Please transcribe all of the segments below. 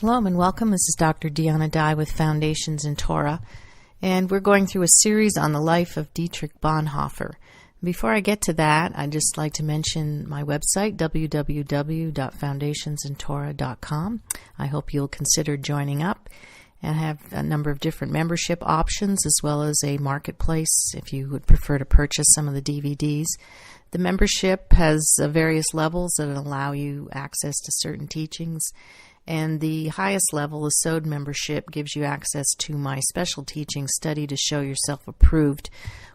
Shalom and welcome. This is Dr. Dinah with Foundations in Torah, and we're going through a series on the life of Dietrich Bonhoeffer. Before I get to that, I'd just like to mention my website, www.foundationsintorah.com. I hope you'll consider joining up and have a number of different membership options as well as a marketplace if you would prefer to purchase some of the DVDs. The membership has various levels that allow you access to certain teachings, and the highest level, the SOD membership, gives you access to my special teaching, Study to Show Yourself Approved,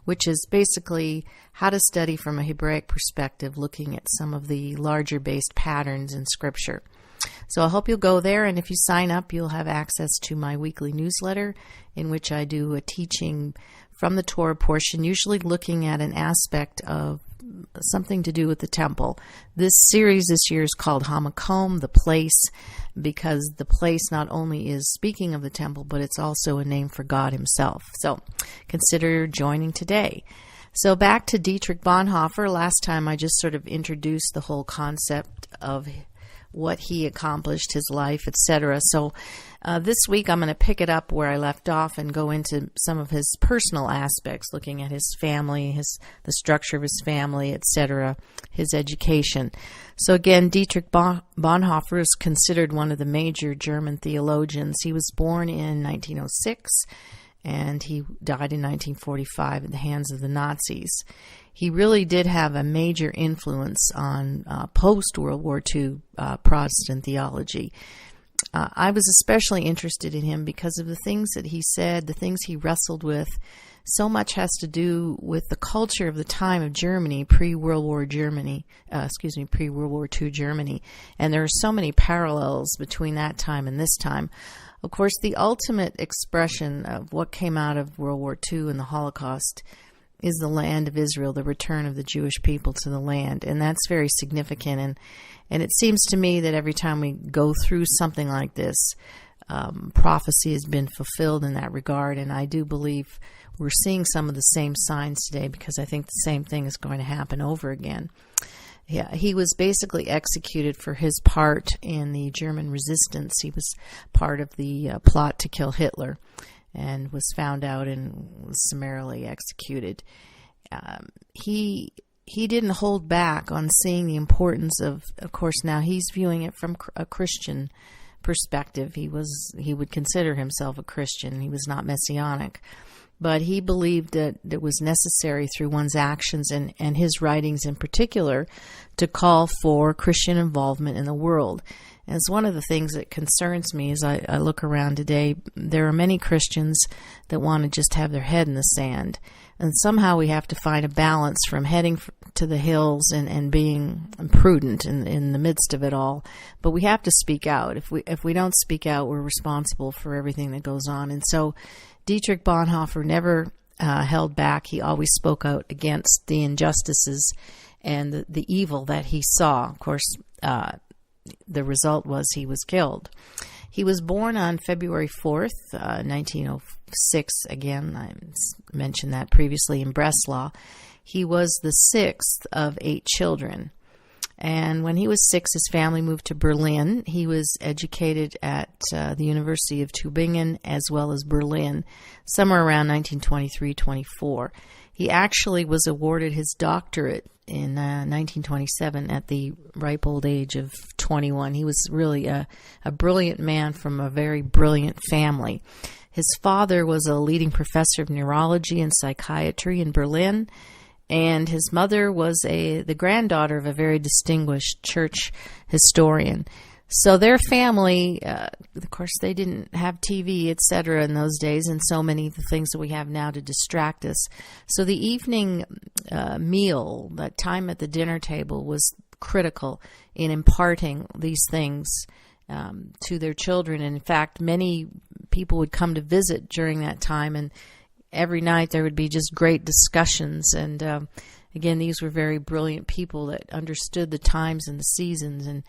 which is basically how to study from a Hebraic perspective, looking at some of the larger based patterns in Scripture. So I hope you'll go there, and if you sign up, you'll have access to my weekly newsletter in which I do a teaching from the Torah portion, usually looking at an aspect of something to do with the temple. This series this year is called Hamakom, the place, because the place not only is speaking of the temple, but it's also a name for God himself. So consider joining today. So back to Dietrich Bonhoeffer. Last time I just sort of introduced the whole concept of what he accomplished, his life, etc. So this week I'm going to pick it up where I left off and go into some of his personal aspects, looking at his family, the structure of his family, etc., his education. So again, Dietrich Bonhoeffer is considered one of the major German theologians. He was born in 1906 and he died in 1945 at the hands of the Nazis. He really did have a major influence on post-World War II Protestant theology. I was especially interested in him because of the things that he said, the things he wrestled with. So much has to do with the culture of the time of Germany, pre-World War II Germany. And there are so many parallels between that time and this time. Of course, the ultimate expression of what came out of World War II and the Holocaust is the land of Israel, the return of the Jewish people to the land. And that's very significant. And it seems to me that every time we go through something like this, prophecy has been fulfilled in that regard. And I do believe we're seeing some of the same signs today, because I think the same thing is going to happen over again. Yeah, he was basically executed for his part in the German resistance. He was part of the plot to kill Hitler, and was found out and was summarily executed. He didn't hold back on seeing the importance of course, now he's viewing it from a Christian perspective. He would consider himself a Christian. He was not Messianic. But he believed that it was necessary through one's actions and his writings in particular to call for Christian involvement in the world. And it's one of the things that concerns me as I look around today. There are many Christians that want to just have their head in the sand. And somehow we have to find a balance from heading to the hills and being prudent in the midst of it all. But we have to speak out. If we don't speak out, we're responsible for everything that goes on. And so Dietrich Bonhoeffer never held back. He always spoke out against the injustices and the evil that he saw. Of course, the result was he was killed. He was born on February 4th, 1906. Again, I mentioned that previously, in Breslau. He was the sixth of 8 children. And when he was 6, his family moved to Berlin. He was educated at the University of Tübingen as well as Berlin, somewhere around 1923-24. He actually was awarded his doctorate in 1927 at the ripe old age of 21. He was really a brilliant man from a very brilliant family. His father was a leading professor of neurology and psychiatry in Berlin, and his mother was the granddaughter of a very distinguished church historian. So their family, of course, they didn't have TV, etc. in those days, and so many of the things that we have now to distract us. So the evening meal, that time at the dinner table, was critical in imparting these things to their children. And in fact, many people would come to visit during that time, and every night there would be just great discussions. And again, these were very brilliant people that understood the times and the seasons, and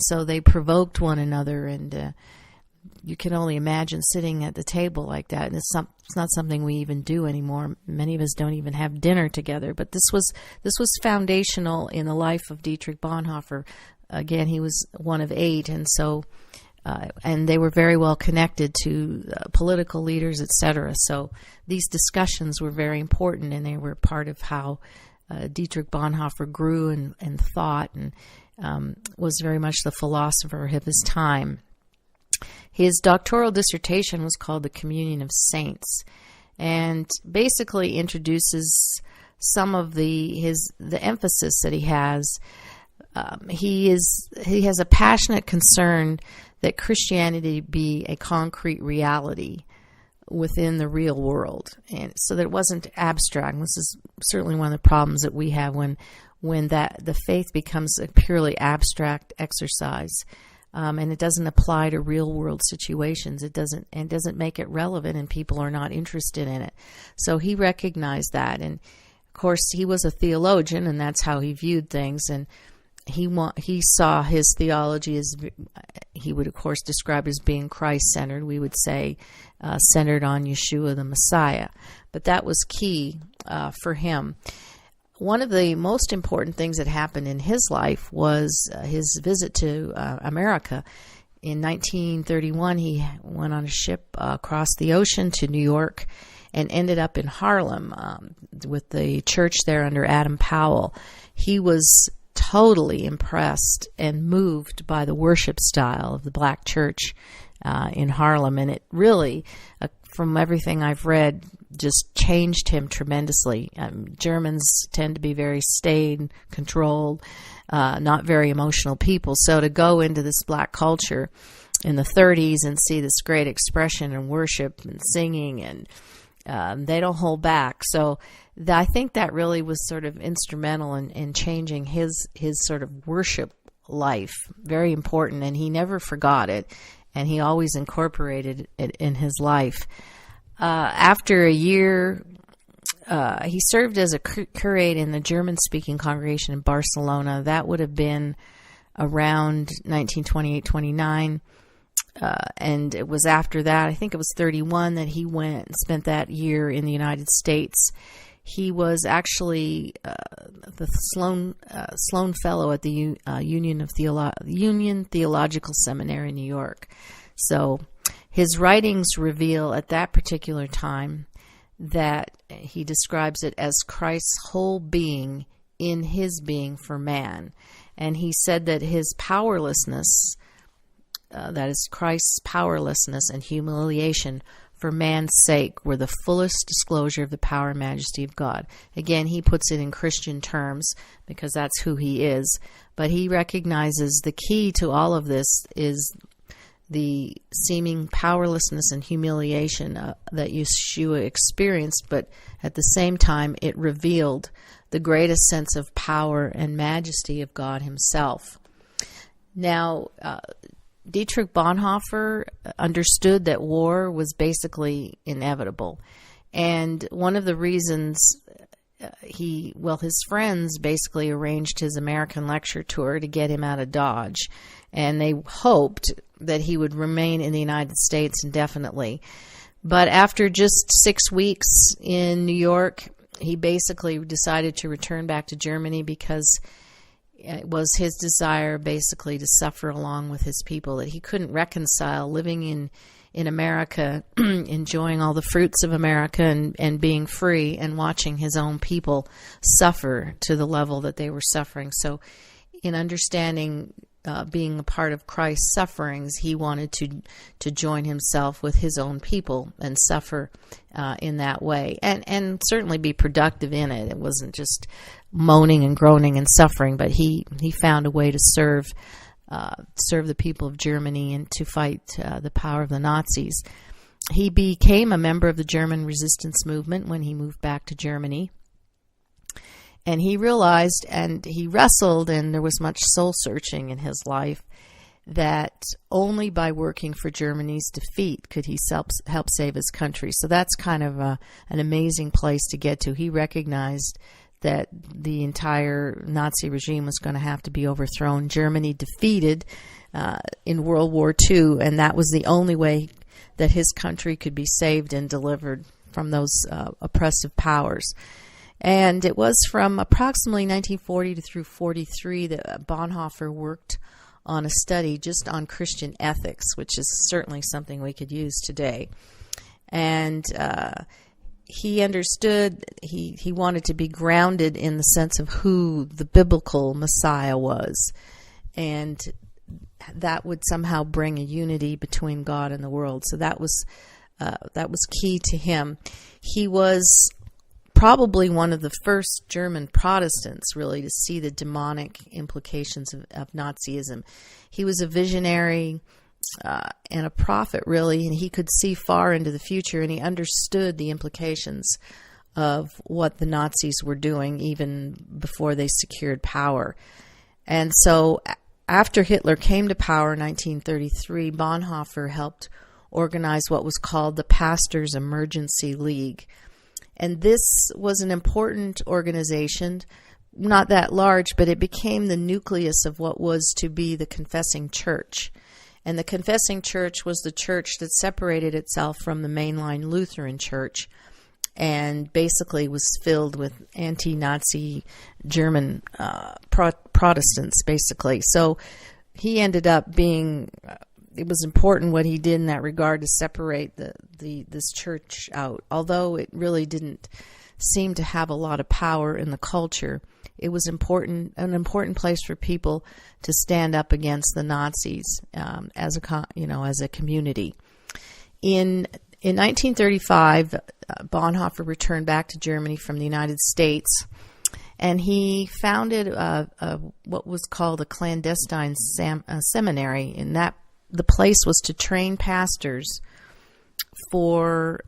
so they provoked one another. And you can only imagine sitting at the table like that. And it's not something we even do anymore. Many of us don't even have dinner together. But this was foundational in the life of Dietrich Bonhoeffer. Again, he was one of 8, and so and they were very well connected to political leaders, etc. So these discussions were very important, and they were part of how Dietrich Bonhoeffer grew and thought, and was very much the philosopher of his time. His doctoral dissertation was called The Communion of Saints, and basically introduces some of the emphasis that he has. He has a passionate concern that Christianity be a concrete reality within the real world, and so that it wasn't abstract. This is certainly one of the problems that we have when the faith becomes a purely abstract exercise, and it doesn't apply to real world situations. It doesn't make it relevant, and people are not interested in it. So he recognized that, and of course he was a theologian, and that's how he viewed things. And he saw his theology as, he would of course describe it as being Christ-centered. We would say centered on Yeshua the Messiah. But that was key for him. One of the most important things that happened in his life was his visit to America. In 1931, he went on a ship across the ocean to New York and ended up in Harlem with the church there under Adam Powell. He was totally impressed and moved by the worship style of the black church in Harlem, and it really, from everything I've read, just changed him tremendously. Germans tend to be very staid, controlled, not very emotional people, so to go into this black culture in the 30s and see this great expression in worship and singing, and they don't hold back. So I think that really was sort of instrumental in changing his sort of worship life. Very important, and he never forgot it, and he always incorporated it in his life. After a year, he served as a curate in the German-speaking congregation in Barcelona. That would have been around 1928-29. And it was after that, I think it was 31, that he went and spent that year in the United States. He was actually the Sloan Fellow at the Union Theological Seminary in New York. So his writings reveal at that particular time that he describes it as Christ's whole being in his being for man. And he said that his powerlessness, that is Christ's powerlessness and humiliation for man's sake, were the fullest disclosure of the power and majesty of God. Again, he puts it in Christian terms because that's who he is, but he recognizes the key to all of this is the seeming powerlessness and humiliation that Yeshua experienced, but at the same time it revealed the greatest sense of power and majesty of God himself. Now, Dietrich Bonhoeffer understood that war was basically inevitable. And one of the reasons his friends basically arranged his American lecture tour to get him out of Dodge. And they hoped that he would remain in the United States indefinitely. But after just 6 weeks in New York, he basically decided to return back to Germany because it was his desire basically to suffer along with his people, that he couldn't reconcile living in America, enjoying all the fruits of America and being free, and watching his own people suffer to the level that they were suffering. So in understanding being a part of Christ's sufferings, he wanted to join himself with his own people and suffer in that way, and certainly be productive in it. It wasn't just moaning and groaning and suffering, but he found a way to serve the people of Germany and to fight the power of the Nazis. He became a member of the German resistance movement when he moved back to Germany. And he realized, and he wrestled, and there was much soul-searching in his life, that only by working for Germany's defeat could he help save his country. So that's kind of an amazing place to get to. He recognized that the entire Nazi regime was going to have to be overthrown. Germany defeated in World War II, and that was the only way that his country could be saved and delivered from those oppressive powers. And it was from approximately 1940 to through 43 that Bonhoeffer worked on a study just on Christian ethics, which is certainly something we could use today. And he understood, he wanted to be grounded in the sense of who the biblical Messiah was. And that would somehow bring a unity between God and the world. So that was key to him. He was probably one of the first German Protestants, really, to see the demonic implications of Nazism. He was a visionary and a prophet, really, and he could see far into the future, and he understood the implications of what the Nazis were doing even before they secured power. And so after Hitler came to power in 1933, Bonhoeffer helped organize what was called the Pastors' Emergency League. And this was an important organization, not that large, but it became the nucleus of what was to be the Confessing Church. And the Confessing Church was the church that separated itself from the mainline Lutheran Church and basically was filled with anti-Nazi German Protestants, basically. So he ended up being... it was important what he did in that regard to separate this church out. Although it really didn't seem to have a lot of power in the culture, it was an important place for people to stand up against the Nazis as a community. In 1935, Bonhoeffer returned back to Germany from the United States, and he founded what was called a clandestine seminary. In that, the place was to train pastors for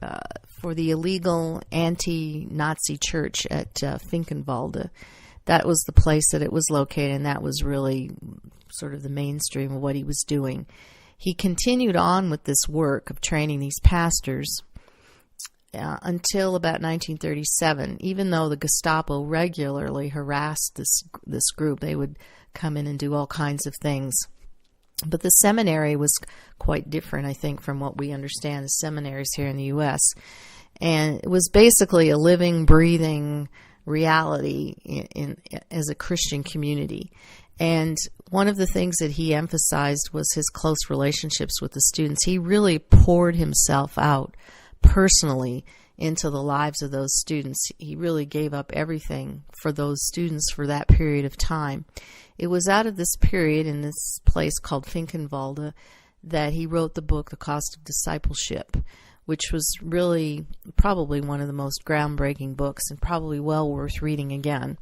the illegal anti-Nazi church at Finkenwalde. That was the place that it was located, and that was really sort of the mainstream of what he was doing. He continued on with this work of training these pastors until about 1937. Even though the Gestapo regularly harassed this group, they would come in and do all kinds of things. But the seminary was quite different, I think, from what we understand as seminaries here in the U.S. And it was basically a living, breathing reality as a Christian community. And one of the things that he emphasized was his close relationships with the students. He really poured himself out personally into the lives of those students. He really gave up everything for those students for that period of time. It was out of this period in this place called Finkenwalde that he wrote the book, The Cost of Discipleship, which was really probably one of the most groundbreaking books and probably well worth reading again.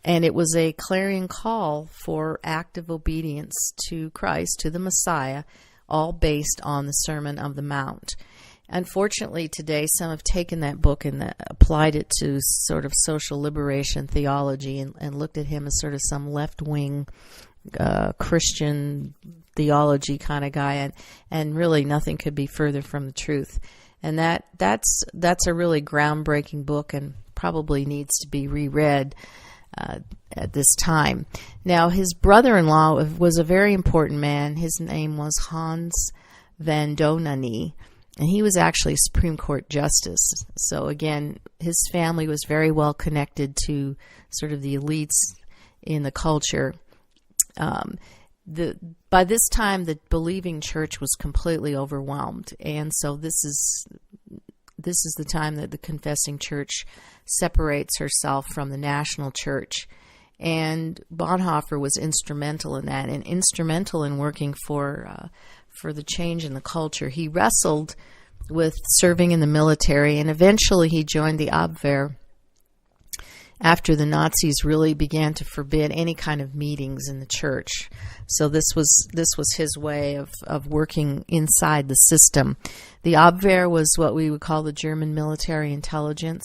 And it was a clarion call for active obedience to Christ, to the Messiah, all based on the Sermon on the Mount. Unfortunately, today, some have taken that book and applied it to sort of social liberation theology and looked at him as sort of some left-wing Christian theology kind of guy, and really nothing could be further from the truth. And that's a really groundbreaking book and probably needs to be reread at this time. Now, his brother-in-law was a very important man. His name was Hans van Donanie, and he was actually a Supreme Court justice. So again, his family was very well connected to sort of the elites in the culture. By this time, the believing church was completely overwhelmed, and so this is the time that the confessing church separates herself from the national church. And Bonhoeffer was instrumental in that, and instrumental in working for the change in the culture. He wrestled with serving in the military, and eventually he joined the Abwehr after the Nazis really began to forbid any kind of meetings in the church. So this was his way of working inside the system. The Abwehr was what we would call the German military intelligence,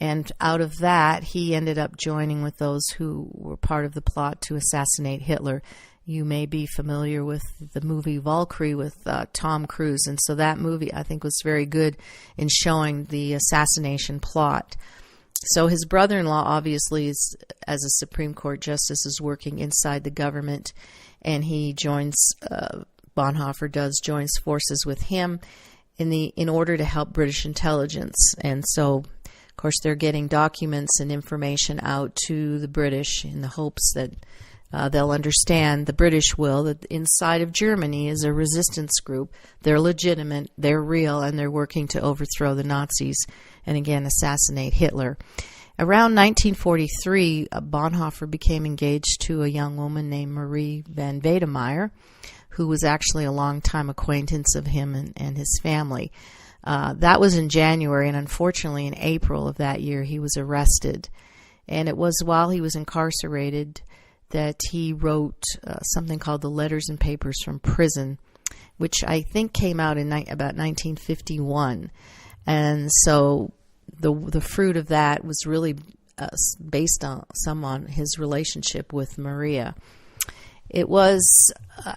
and out of that he ended up joining with those who were part of the plot to assassinate Hitler. You may be familiar with the movie Valkyrie with Tom Cruise, and so that movie I think was very good in showing the assassination plot. So his brother-in-law obviously is, as a Supreme Court justice, is working inside the government, and he joins, Bonhoeffer joins forces with him in order to help British intelligence. And so, of course, they're getting documents and information out to the British in the hopes that they'll understand, the British will, that inside of Germany is a resistance group. They're legitimate, they're real, and they're working to overthrow the Nazis and again assassinate Hitler. Around 1943, Bonhoeffer became engaged to a young woman named Marie van Wedemeyer, who was actually a longtime acquaintance of him and his family. That was in January, and unfortunately in April of that year he was arrested. And it was while he was incarcerated that he wrote something called the Letters and Papers from Prison, which I think came out in about 1951. And so the fruit of that was really based on his relationship with Maria. It was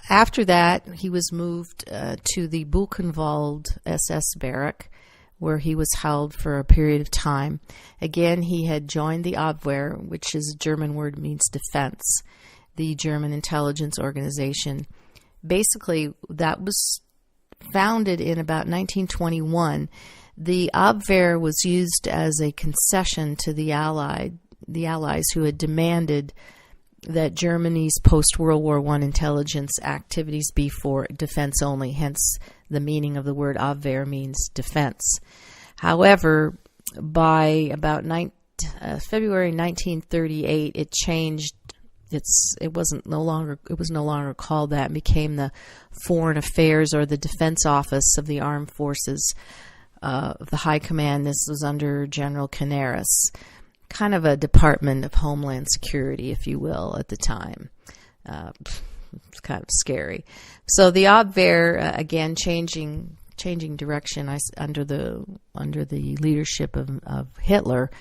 after that he was moved to the Buchenwald SS barrack, where he was held for a period of time. Again, he had joined the Abwehr, which is a German word, means defense, the German intelligence organization. Basically, that was founded in about 1921. The Abwehr was used as a concession to the Allies who had demanded that Germany's post-World War I intelligence activities be for defense only, hence the meaning of the word Abwehr means defense. However, by about February 1938, it changed. It was no longer called that, and became the Foreign Affairs or the Defense Office of the Armed Forces of the High Command. This was under General Canaris, kind of a Department of Homeland Security, if you will, at the time. It's kind of scary. So the Abwehr, again, changing direction under the leadership of Hitler.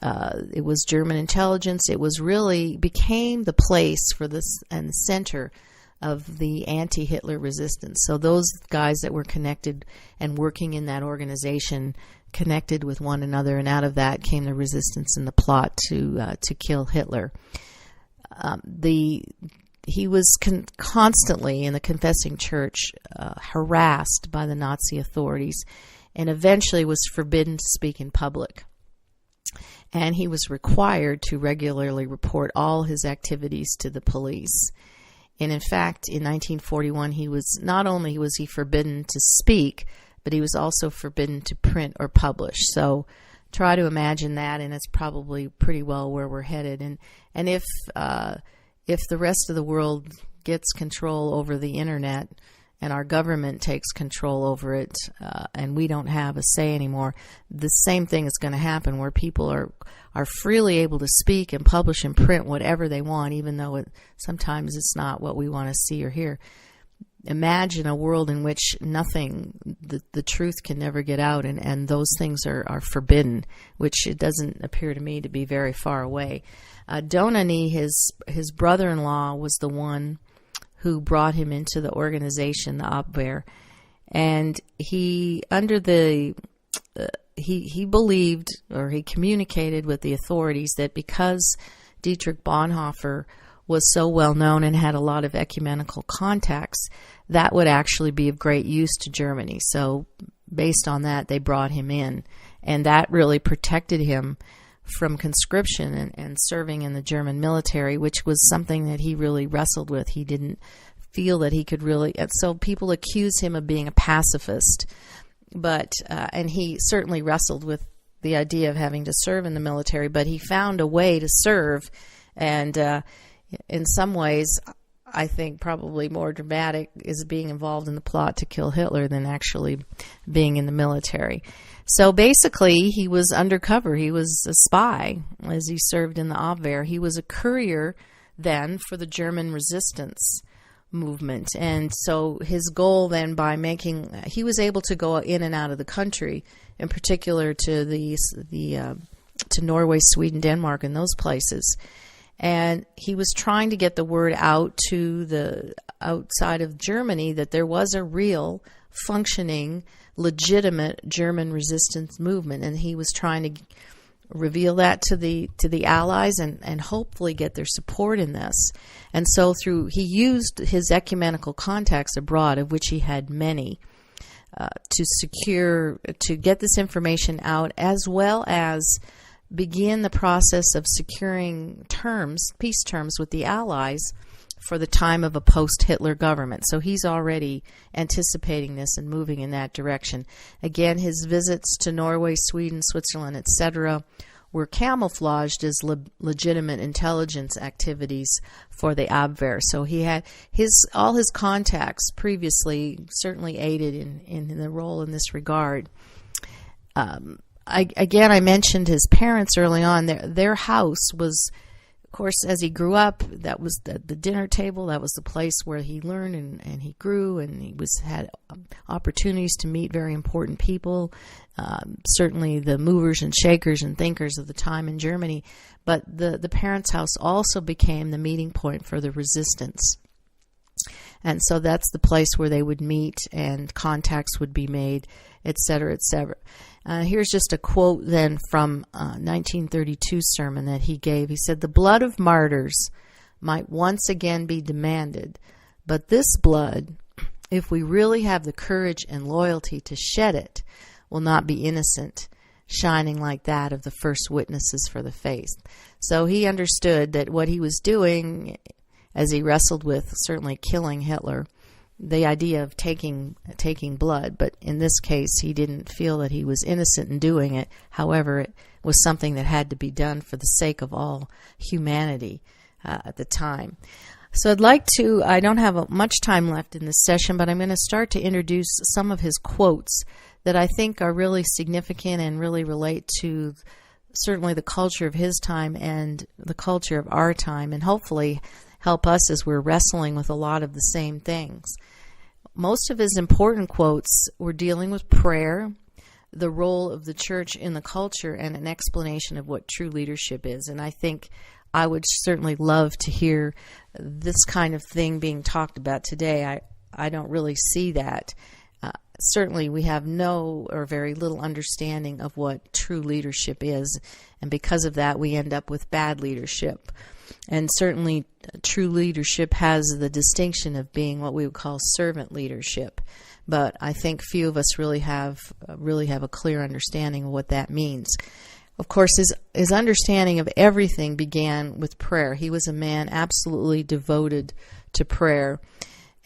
It was German intelligence. It was really became the place for this and the center of the anti-Hitler resistance. So those guys that were connected and working in that organization connected with one another, and out of that came the resistance and the plot to kill Hitler. He was constantly in the confessing church harassed by the Nazi authorities, and eventually was forbidden to speak in public. And he was required to regularly report all his activities to the police. And in fact, in 1941, he was not only was he forbidden to speak, but he was also forbidden to print or publish. So try to imagine that, and it's probably pretty well where we're headed. And if the rest of the world gets control over the internet and our government takes control over it, and we don't have a say anymore, the same thing is going to happen, where people are freely able to speak and publish and print whatever they want, even though sometimes it's not what we want to see or hear. Imagine a world in which the truth can never get out, and those things are forbidden, which it doesn't appear to me to be very far away. Donani, his brother-in-law, was the one who brought him into the organization, the Abwehr, and he believed, or he communicated with the authorities, that because Dietrich Bonhoeffer was so well known and had a lot of ecumenical contacts, that would actually be of great use to Germany. So based on that, they brought him in, and that really protected him from conscription and serving in the German military, which was something that he really wrestled with. He didn't feel that he could really, so people accuse him of being a pacifist, but and he certainly wrestled with the idea of having to serve in the military, but he found a way to serve, and in some ways, I think probably more dramatic is being involved in the plot to kill Hitler than actually being in the military. So basically, he was undercover. He was a spy as he served in the Abwehr. He was a courier then for the German resistance movement. And so his goal then, he was able to go in and out of the country, in particular to to Norway, Sweden, Denmark, and those places. And he was trying to get the word out to the outside of Germany that there was a real, functioning, legitimate German resistance movement, and he was trying to reveal that to the Allies and hopefully get their support in this. And so he used his ecumenical contacts abroad, of which he had many, to get this information out, as well as begin the process of securing peace terms with the Allies for the time of a post-Hitler government. So he's already anticipating this and moving in that direction. Again, his visits to Norway, Sweden, Switzerland, etc. were camouflaged as legitimate intelligence activities for the Abwehr. So he had all his contacts previously certainly aided in the role in this regard. I mentioned his parents early on. Their house was, of course, as he grew up, that was the dinner table. That was the place where he learned and he grew, and he had opportunities to meet very important people, certainly the movers and shakers and thinkers of the time in Germany. But the parents' house also became the meeting point for the resistance. And so that's the place where they would meet and contacts would be made, etc., etc. Here's just a quote then from 1932 sermon that he gave. He said, "The blood of martyrs might once again be demanded, but this blood, if we really have the courage and loyalty to shed it, will not be innocent, shining like that of the first witnesses for the faith." So he understood that what he was doing, as he wrestled with certainly killing Hitler, the idea of taking blood, but in this case he didn't feel that he was innocent in doing it. However, it was something that had to be done for the sake of all humanity at the time. So I don't have much time left in this session, but I'm going to start to introduce some of his quotes that I think are really significant and really relate to certainly the culture of his time and the culture of our time, and hopefully help us as we're wrestling with a lot of the same things. Most of his important quotes were dealing with prayer, the role of the church in the culture, and an explanation of what true leadership is. And I think I would certainly love to hear this kind of thing being talked about today. I don't really see that. Certainly we have no or very little understanding of what true leadership is, and because of that we end up with bad leadership. And certainly true leadership has the distinction of being what we would call servant leadership. But I think few of us really have a clear understanding of what that means. Of course, his understanding of everything began with prayer. He was a man absolutely devoted to prayer,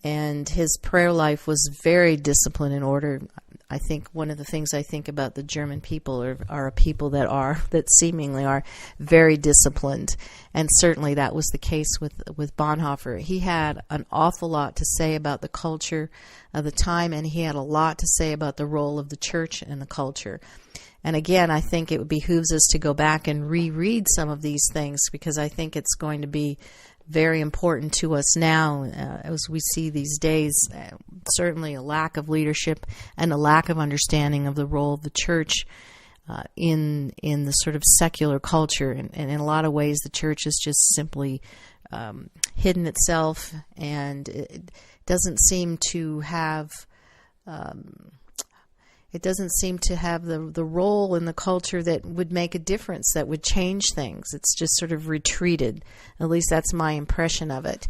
and his prayer life was very disciplined in order. I think one of the things I think about the German people are a people that seemingly are very disciplined, and certainly that was the case with Bonhoeffer. He had an awful lot to say about the culture of the time, and he had a lot to say about the role of the church in the culture. And again, I think it behooves us to go back and reread some of these things, because I think it's going to be very important to us now as we see these days, certainly a lack of leadership and a lack of understanding of the role of the church in the sort of secular culture. And in a lot of ways the church has just simply hidden itself, and it doesn't seem to have the role in the culture that would make a difference, that would change things. It's just sort of retreated. At least that's my impression of it.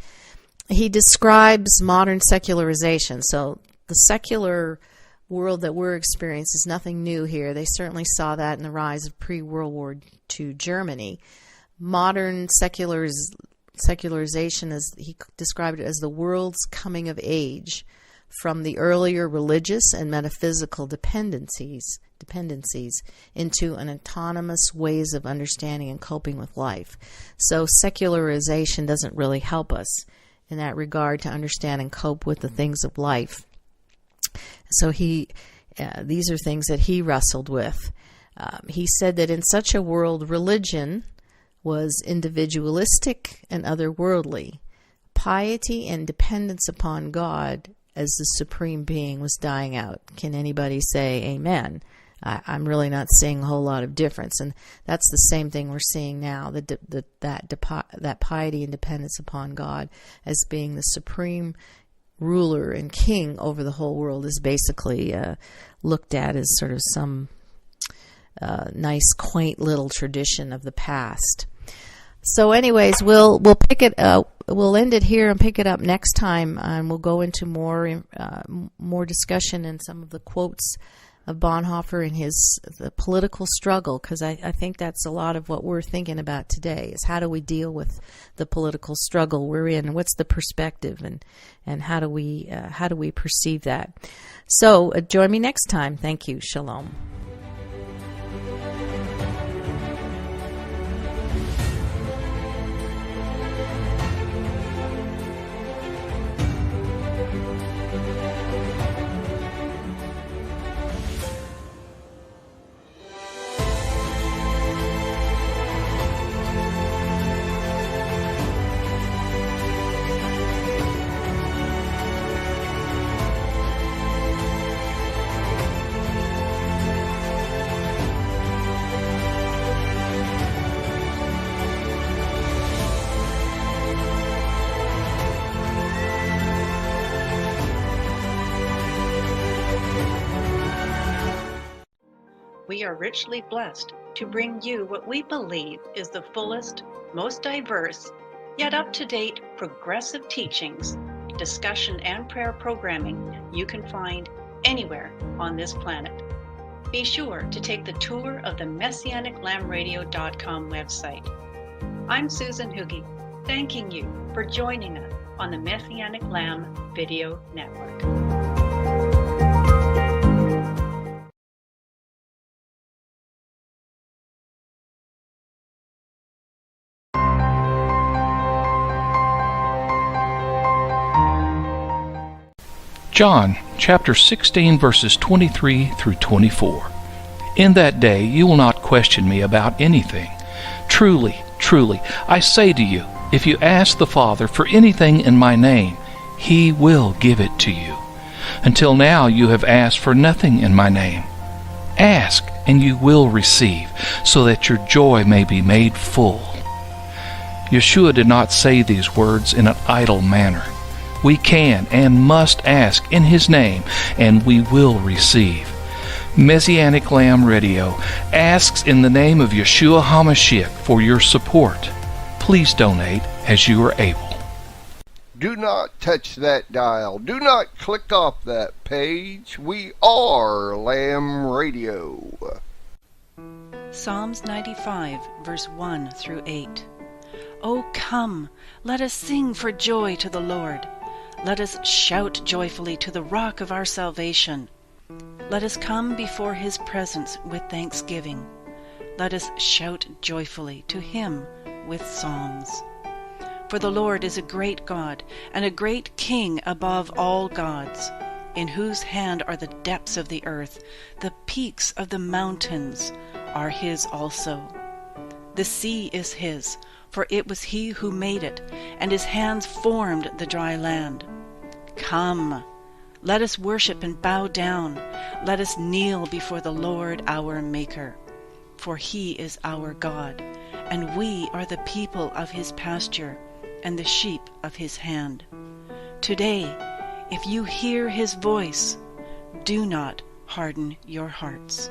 He describes modern secularization. So the secular world that we're experiencing is nothing new here. They certainly saw that in the rise of pre-World War II Germany. Modern secularization, as he described it, as the world's coming of age from the earlier religious and metaphysical dependencies into an autonomous ways of understanding and coping with life. So secularization doesn't really help us in that regard to understand and cope with the things of life. So these are things that he wrestled with. He said that in such a world, religion was individualistic and otherworldly. Piety and dependence upon God as the supreme being was dying out. Can anybody say amen? I'm really not seeing a whole lot of difference, and that's the same thing we're seeing now. That piety and dependence upon God as being the supreme ruler and king over the whole world is basically looked at as sort of some nice, quaint little tradition of the past. So, anyways, we'll pick it up. We'll end it here and pick it up next time, and we'll go into more discussion and some of the quotes Bonhoeffer in the political struggle, because I think that's a lot of what we're thinking about today, is how do we deal with the political struggle we're in, and what's the perspective, and how do we perceive that. So join me next time. Thank you. Shalom. We are richly blessed to bring you what we believe is the fullest, most diverse, yet up-to-date progressive teachings, discussion, and prayer programming you can find anywhere on this planet. Be sure to take the tour of the MessianicLambRadio.com website. I'm Susan Hoogie, thanking you for joining us on the Messianic Lamb Video Network. John chapter 16 verses 23 through 24. In that day you will not question me about anything. Truly, truly, I say to you, if you ask the Father for anything in my name, he will give it to you. Until now you have asked for nothing in my name. Ask, and you will receive, so that your joy may be made full. Yeshua did not say these words in an idle manner. We can and must ask in his name, and we will receive. Messianic Lamb Radio asks in the name of Yeshua HaMashiach for your support. Please donate as you are able. Do not touch that dial. Do not click off that page. We are Lamb Radio. Psalms 95, verse 1 through 8. O come, let us sing for joy to the Lord. Let us shout joyfully to the rock of our salvation. Let us come before his presence with thanksgiving. Let us shout joyfully to him with psalms. For the Lord is a great God, and a great King above all gods, in whose hand are the depths of the earth. The peaks of the mountains are his also. The sea is his, for it was he who made it, and his hands formed the dry land. Come, let us worship and bow down. Let us kneel before the Lord our Maker. For he is our God, and we are the people of his pasture, and the sheep of his hand. Today, if you hear his voice, do not harden your hearts.